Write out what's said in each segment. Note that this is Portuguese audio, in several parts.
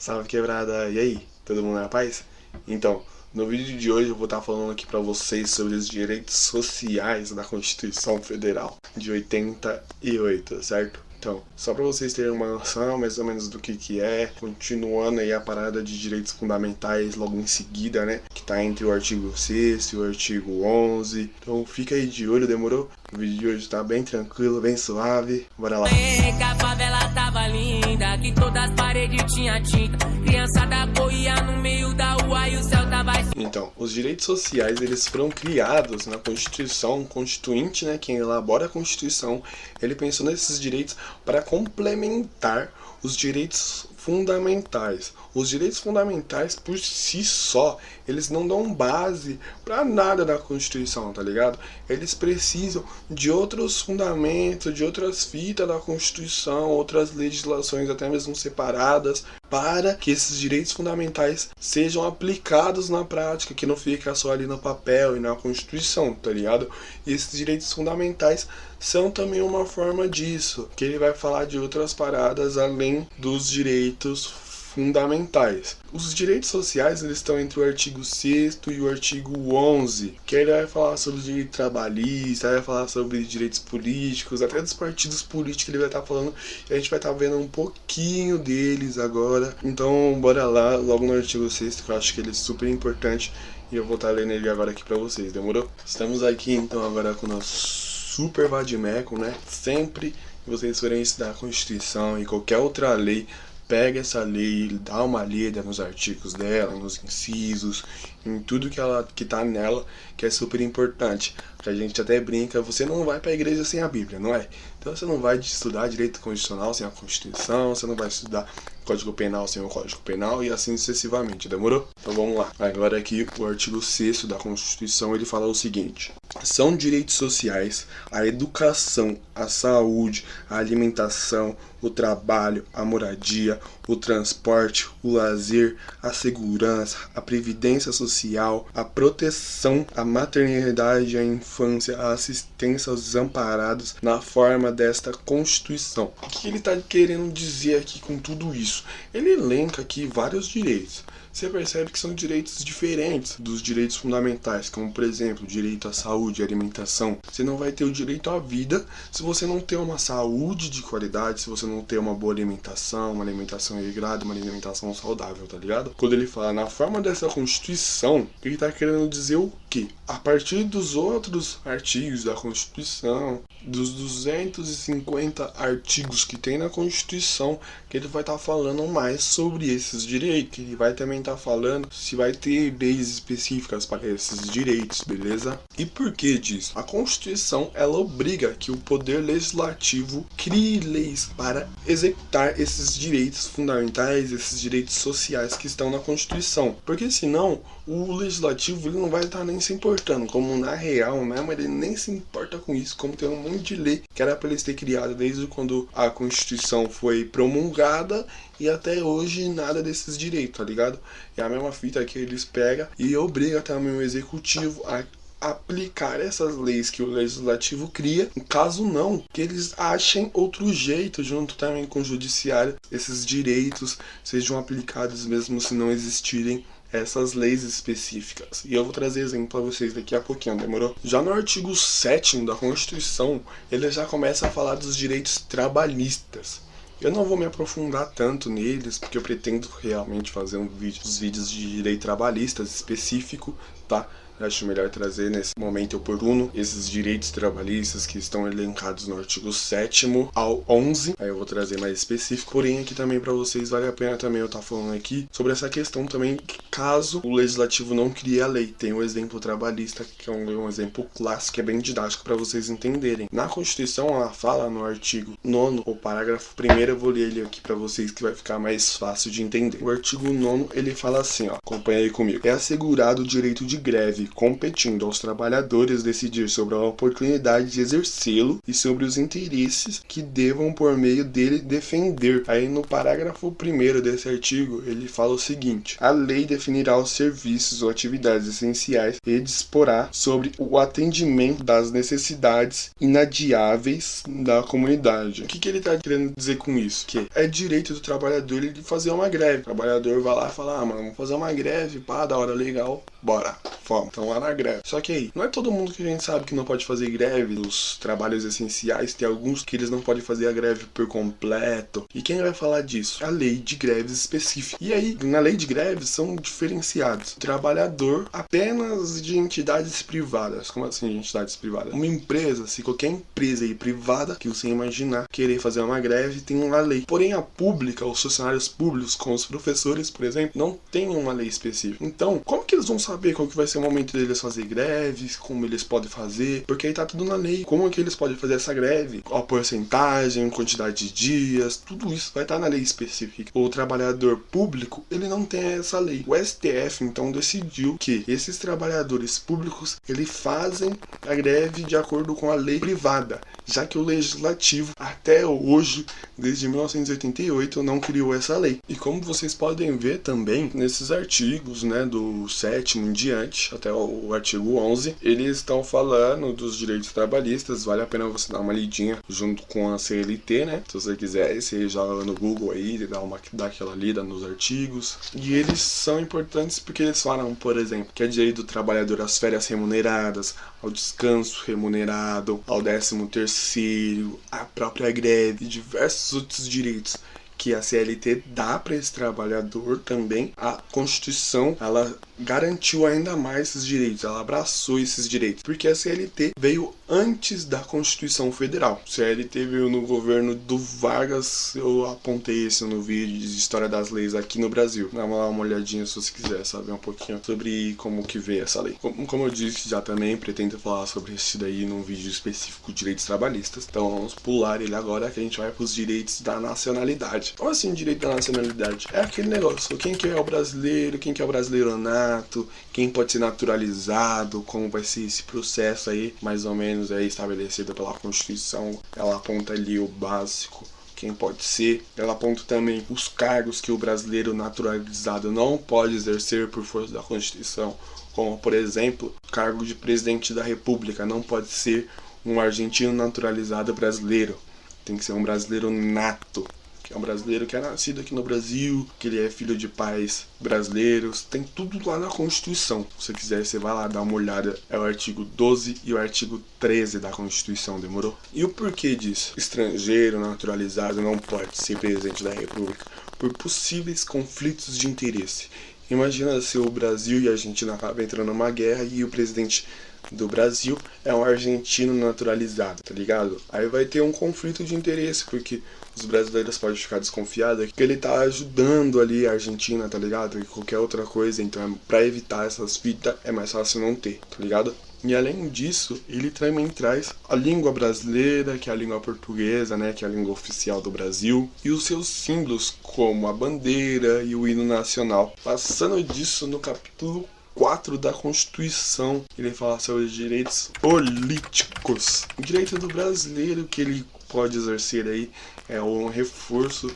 Salve quebrada, e aí? Todo mundo na paz? Então, no vídeo de hoje eu vou estar falando aqui para vocês sobre os direitos sociais da Constituição Federal de 88, certo? Então, só para vocês terem uma noção mais ou menos do que é, continuando aí a parada de direitos fundamentais logo em seguida, né? Que tá entre o artigo 6º e o artigo 11. Então fica aí de olho, demorou? O vídeo de hoje tá bem tranquilo, bem suave. Bora lá. Que a favela tava linda, que todas as paredes tinha tinta. Criançada corria no meio da rua e o céu tava... Então, os direitos sociais, eles foram criados na Constituição, o Constituinte, né, quem elabora a Constituição, ele pensou nesses direitos para complementar os direitos fundamentais. Os direitos fundamentais, por si só, eles não dão base para nada da Constituição, tá ligado? Eles precisam de outros fundamentos, de outras fitas da Constituição, outras legislações até mesmo separadas, para que esses direitos fundamentais sejam aplicados na prática, que não fica só ali no papel e na Constituição, tá ligado? E esses direitos fundamentais são também uma forma disso, que ele vai falar de outras paradas além dos direitos fundamentais. Os direitos sociais, eles estão entre o artigo 6º e o artigo 11, que ele vai falar sobre o direito trabalhista, vai falar sobre direitos políticos, até dos partidos políticos ele vai estar falando, e a gente vai estar vendo um pouquinho deles agora. Então, bora lá, logo no artigo 6º, que eu acho que ele é super importante, e eu vou estar lendo ele agora aqui pra vocês, demorou? Estamos aqui, então, agora com o nosso super vadimeco, né? Sempre que vocês forem estudar a Constituição e qualquer outra lei, pega essa lei, dá uma lida nos artigos dela, nos incisos, em tudo que tá nela, que é super importante. Que a gente até brinca, você não vai pra igreja sem a Bíblia, não é? Então você não vai estudar direito constitucional sem a Constituição, você não vai estudar Código Penal sem o Código Penal e assim sucessivamente, demorou? Então vamos lá. Agora aqui o artigo 6º da Constituição, ele fala o seguinte: são direitos sociais a educação, a saúde, a alimentação, o trabalho, a moradia, o transporte, o lazer, a segurança, a previdência social, a proteção, a maternidade, a infância, a assistência aos desamparados na forma desta Constituição. O que ele está querendo dizer aqui com tudo isso? Ele elenca aqui vários direitos. Você percebe que são direitos diferentes dos direitos fundamentais, como por exemplo, direito à saúde e alimentação. Você não vai ter o direito à vida se você não ter uma saúde de qualidade, se você não ter uma boa alimentação, uma alimentação regrada, uma alimentação saudável, tá ligado? Quando ele fala na forma dessa Constituição, ele tá querendo dizer o quê? A partir dos outros artigos da Constituição, dos 250 artigos que tem na Constituição, que ele vai estar falando mais sobre esses direitos. Ele vai também estar falando se vai ter leis específicas para esses direitos, beleza? E por que disso? A Constituição, ela obriga que o poder legislativo crie leis para executar esses direitos fundamentais, esses direitos sociais que estão na Constituição. Porque senão, o legislativo ele não vai estar nem se importando, como na real mesmo, ele nem se importa com isso, como tem um monte de lei que era para eles ter criado desde quando a Constituição foi promulgada e até hoje nada desses direitos, tá ligado? É a mesma fita que eles pegam e obriga também o executivo a aplicar essas leis que o legislativo cria, caso não, que eles achem outro jeito, junto também com o judiciário, esses direitos sejam aplicados mesmo se não existirem essas leis específicas. E eu vou trazer exemplo para vocês daqui a pouquinho, demorou? Já no artigo 7º da Constituição, ele já começa a falar dos direitos trabalhistas. Eu não vou me aprofundar tanto neles, porque eu pretendo realmente fazer os vídeos de direito trabalhista específico, tá? Eu acho melhor trazer nesse momento oportuno esses direitos trabalhistas que estão elencados no artigo 7º ao 11. Aí eu vou trazer mais específico. Porém, aqui também para vocês vale a pena também eu estar falando aqui sobre essa questão também, que caso o legislativo não crie a lei. Tem o exemplo trabalhista, que é um exemplo clássico, que é bem didático para vocês entenderem. Na Constituição, ela fala no artigo 9º, o parágrafo 1º, eu vou ler ele aqui para vocês que vai ficar mais fácil de entender. O artigo 9º, ele fala assim, ó, acompanha aí comigo. É assegurado o direito de greve, greve, competindo aos trabalhadores decidir sobre a oportunidade de exercê-lo e sobre os interesses que devam por meio dele defender. Aí no parágrafo 1º desse artigo, ele fala o seguinte: a lei definirá os serviços ou atividades essenciais e disporá sobre o atendimento das necessidades inadiáveis da comunidade. O que ele está querendo dizer com isso? Que é direito do trabalhador ele fazer uma greve. O trabalhador vai lá e fala, mano, vamos fazer uma greve, pá, da hora, legal, bora, vamos, então lá na greve. Só que aí, não é todo mundo que a gente sabe que não pode fazer greve dos trabalhos essenciais, tem alguns que eles não podem fazer a greve por completo. E quem vai falar disso? A lei de greves específica. E aí, na lei de greves são diferenciados. Trabalhador apenas de entidades privadas. Como assim entidades privadas? Uma empresa, se qualquer empresa aí privada que você imaginar querer fazer uma greve, tem uma lei. Porém, a pública, os funcionários públicos, como os professores, por exemplo, não tem uma lei específica. Então, como que eles vão saber qual que vai ser o momento deles fazer greves, como eles podem fazer? Porque aí tá tudo na lei. Como que eles podem fazer essa greve? A porcentagem, quantidade de dias, tudo isso vai estar na lei específica. O trabalhador público, ele não tem essa lei. O STF, então, decidiu que esses trabalhadores públicos, eles fazem a greve de acordo com a lei privada, já que o legislativo, até hoje, desde 1988, não criou essa lei. E como vocês podem ver também, nesses artigos, né, do 7º em diante, até o artigo 11, eles estão falando dos direitos trabalhistas. Vale a pena você dar uma lidinha junto com a CLT, né? Se você quiser, você joga no Google aí, dá aquela lida nos artigos. E eles são importantes porque eles falam, por exemplo, que é direito do trabalhador às férias remuneradas, ao descanso remunerado, ao 13º, à própria greve e diversos outros direitos que a CLT dá para esse trabalhador também. A Constituição, ela garantiu ainda mais esses direitos, ela abraçou esses direitos, porque a CLT veio antes da Constituição Federal. A CLT veio no governo do Vargas, eu apontei isso no vídeo de História das Leis aqui no Brasil. Dá uma olhadinha se você quiser saber um pouquinho sobre como que veio essa lei. Como eu disse já também, pretendo falar sobre isso daí num vídeo específico de direitos trabalhistas. Então vamos pular ele agora que a gente vai para os direitos da nacionalidade. Como assim direito da nacionalidade? É aquele negócio, quem que é o brasileiro, quem que é o brasileiro nato, quem pode ser naturalizado, como vai ser esse processo aí, mais ou menos é estabelecido pela Constituição. Ela aponta ali o básico, quem pode ser. Ela aponta também os cargos que o brasileiro naturalizado não pode exercer por força da Constituição, como por exemplo, o cargo de presidente da República não pode ser um argentino naturalizado brasileiro, tem que ser um brasileiro nato, que é um brasileiro que é nascido aqui no Brasil, que ele é filho de pais brasileiros, tem tudo lá na Constituição. Se você quiser, você vai lá dar uma olhada, é o artigo 12 e o artigo 13 da Constituição, demorou? E o porquê disso? Estrangeiro naturalizado não pode ser presidente da República por possíveis conflitos de interesse. Imagina se o Brasil e a Argentina acabam entrando numa guerra e o presidente do Brasil é um argentino naturalizado, tá ligado? Aí vai ter um conflito de interesse, porque os brasileiros podem ficar desconfiados que ele tá ajudando ali a Argentina, tá ligado? E qualquer outra coisa, então pra evitar essas fitas é mais fácil não ter, tá ligado? E além disso, ele também traz a língua brasileira, que é a língua portuguesa, né, que é a língua oficial do Brasil, e os seus símbolos, como a bandeira e o hino nacional. Passando disso, no capítulo 4 da Constituição, ele fala sobre os direitos políticos. O direito do brasileiro que ele pode exercer aí é um reforço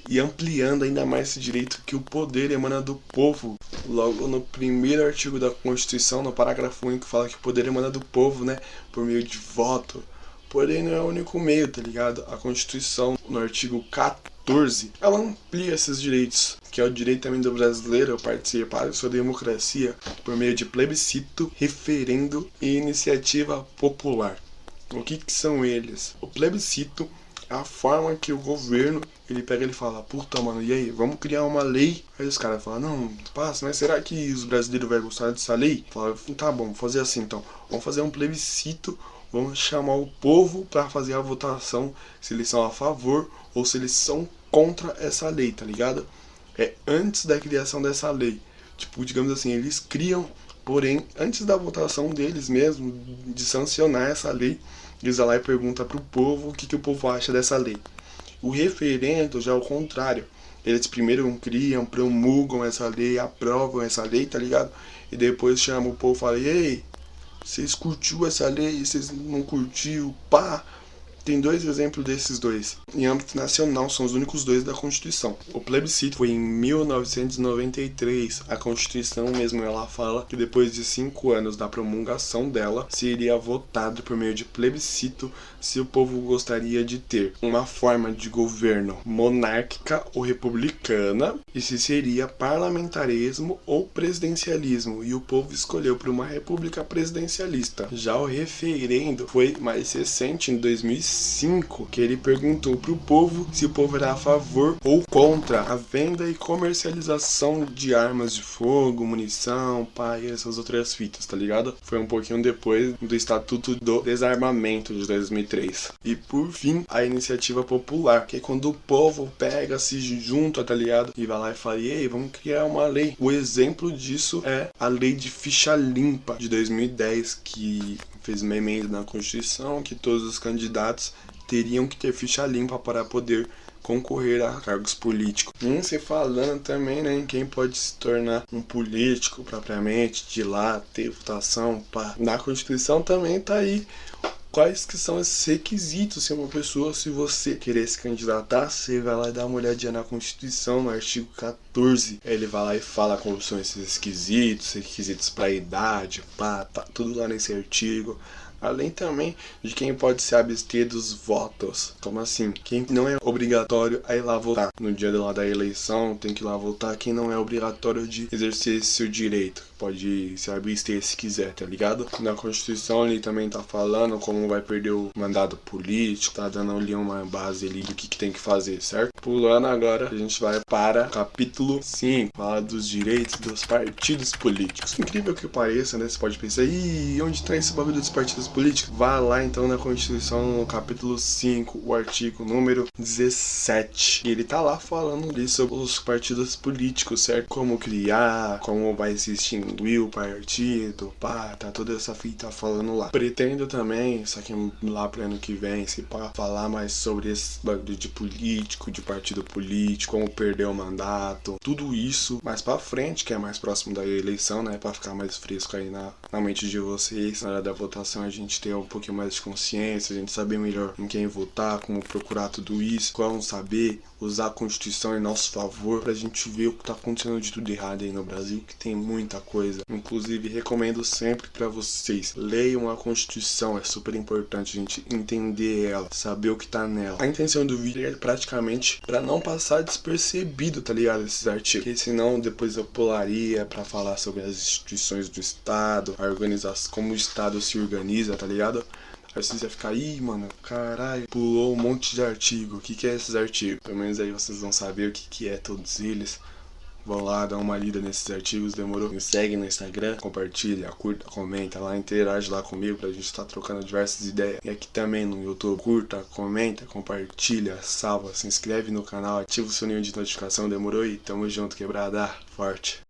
e ampliando ainda mais esse direito que o poder emana do povo. Logo no primeiro artigo da Constituição, no parágrafo único, fala que o poder emana do povo, né, por meio de voto. Porém, não é o único meio, tá ligado? A Constituição, no artigo 14, ela amplia esses direitos, que é o direito também do brasileiro a participar da sua democracia por meio de plebiscito, referendo e iniciativa popular. O que são eles? O plebiscito é a forma que o governo, ele pega e fala, puta, mano, e aí, vamos criar uma lei? Aí os caras falam, não, passa, mas será que os brasileiros vão gostar dessa lei? Fala, tá bom, vamos fazer assim então, vamos fazer um plebiscito, vamos chamar o povo para fazer a votação, se eles são a favor ou se eles são contra essa lei, tá ligado? É antes da criação dessa lei, tipo, digamos assim, eles criam, porém, antes da votação deles mesmo, de sancionar essa lei, eles vão lá e perguntam pro povo o que o povo acha dessa lei. O referendo já é o contrário. Eles primeiro criam, promulgam essa lei, aprovam essa lei, tá ligado? E depois chamam o povo e falam, ei, vocês curtiu essa lei, vocês não curtiu, pá. Tem dois exemplos desses dois. Em âmbito nacional, são os únicos dois da Constituição. O plebiscito foi em 1993. A Constituição mesmo, ela fala que depois de 5 anos da promulgação dela, seria votado por meio de plebiscito se o povo gostaria de ter uma forma de governo monárquica ou republicana e se seria parlamentarismo ou presidencialismo. E o povo escolheu por uma república presidencialista. Já o referendo foi mais recente, em 2005, que ele perguntou pro povo se o povo era a favor ou contra a venda e comercialização de armas de fogo, munição, pá, e essas outras fitas, tá ligado? Foi um pouquinho depois do Estatuto do Desarmamento de 2003. E por fim, a iniciativa popular, que é quando o povo pega, se junta, tá ligado? E vai lá e fala, ei, vamos criar uma lei. O exemplo disso é a lei de ficha limpa de 2010, que fez uma emenda na Constituição que todos os candidatos teriam que ter ficha limpa para poder concorrer a cargos políticos. Se falando também, né, em quem pode se tornar um político propriamente, de lá ter votação, pá. Na Constituição também tá aí quais que são esses requisitos. Se uma pessoa, se você querer se candidatar, você vai lá e dá uma olhadinha na Constituição, no artigo 14. Ele vai lá e fala como são esses requisitos para idade, pá, tá tudo lá nesse artigo. Além também de quem pode se abster dos votos. Como assim? Quem não é obrigatório a ir lá votar. No dia da eleição tem que ir lá votar. Quem não é obrigatório de exercer esse seu direito. Pode se abster se quiser, tá ligado? Na Constituição ele também tá falando como vai perder o mandato político. Tá dando ali uma base ali do que tem que fazer, certo? Pulando agora, a gente vai para o capítulo 5. Fala dos direitos dos partidos políticos. Incrível que pareça, né? Você pode pensar, ih, onde tá esse bagulho dos partidos políticos? Vá lá então na Constituição, no capítulo 5, o artigo número 17. E ele tá lá falando ali sobre os partidos políticos, certo? Como criar, como vai se extinguir o partido, pá, tá toda essa fita falando lá. Pretendo também, só que lá pro ano que vem, se pá, falar mais sobre esse bagulho de político, de partido político, como perder o mandato, tudo isso mais pra frente, que é mais próximo da eleição, né? Pra ficar mais fresco aí na mente de vocês. Na hora da votação a gente ter um pouquinho mais de consciência, a gente saber melhor em quem votar, como procurar tudo isso, como saber usar a Constituição em nosso favor, pra gente ver o que tá acontecendo de tudo errado aí no Brasil, que tem muita coisa. Inclusive, recomendo sempre pra vocês, leiam a Constituição, é super importante a gente entender ela, saber o que tá nela. A intenção do vídeo é praticamente pra não passar despercebido, tá ligado, esses artigos, porque senão depois eu pularia pra falar sobre as instituições do Estado, a organização, como o Estado se organiza, tá ligado? Aí vocês iam ficar, ih, mano, caralho, pulou um monte de artigo. O que é esses artigos? Pelo menos aí vocês vão saber o que é todos eles. Vão lá, dá uma lida nesses artigos, demorou? Me segue no Instagram, compartilha, curta, comenta lá, interage lá comigo pra gente estar trocando diversas ideias. E aqui também no YouTube, curta, comenta, compartilha, salva, se inscreve no canal, ativa o sininho de notificação, demorou? E tamo junto, quebrada, forte.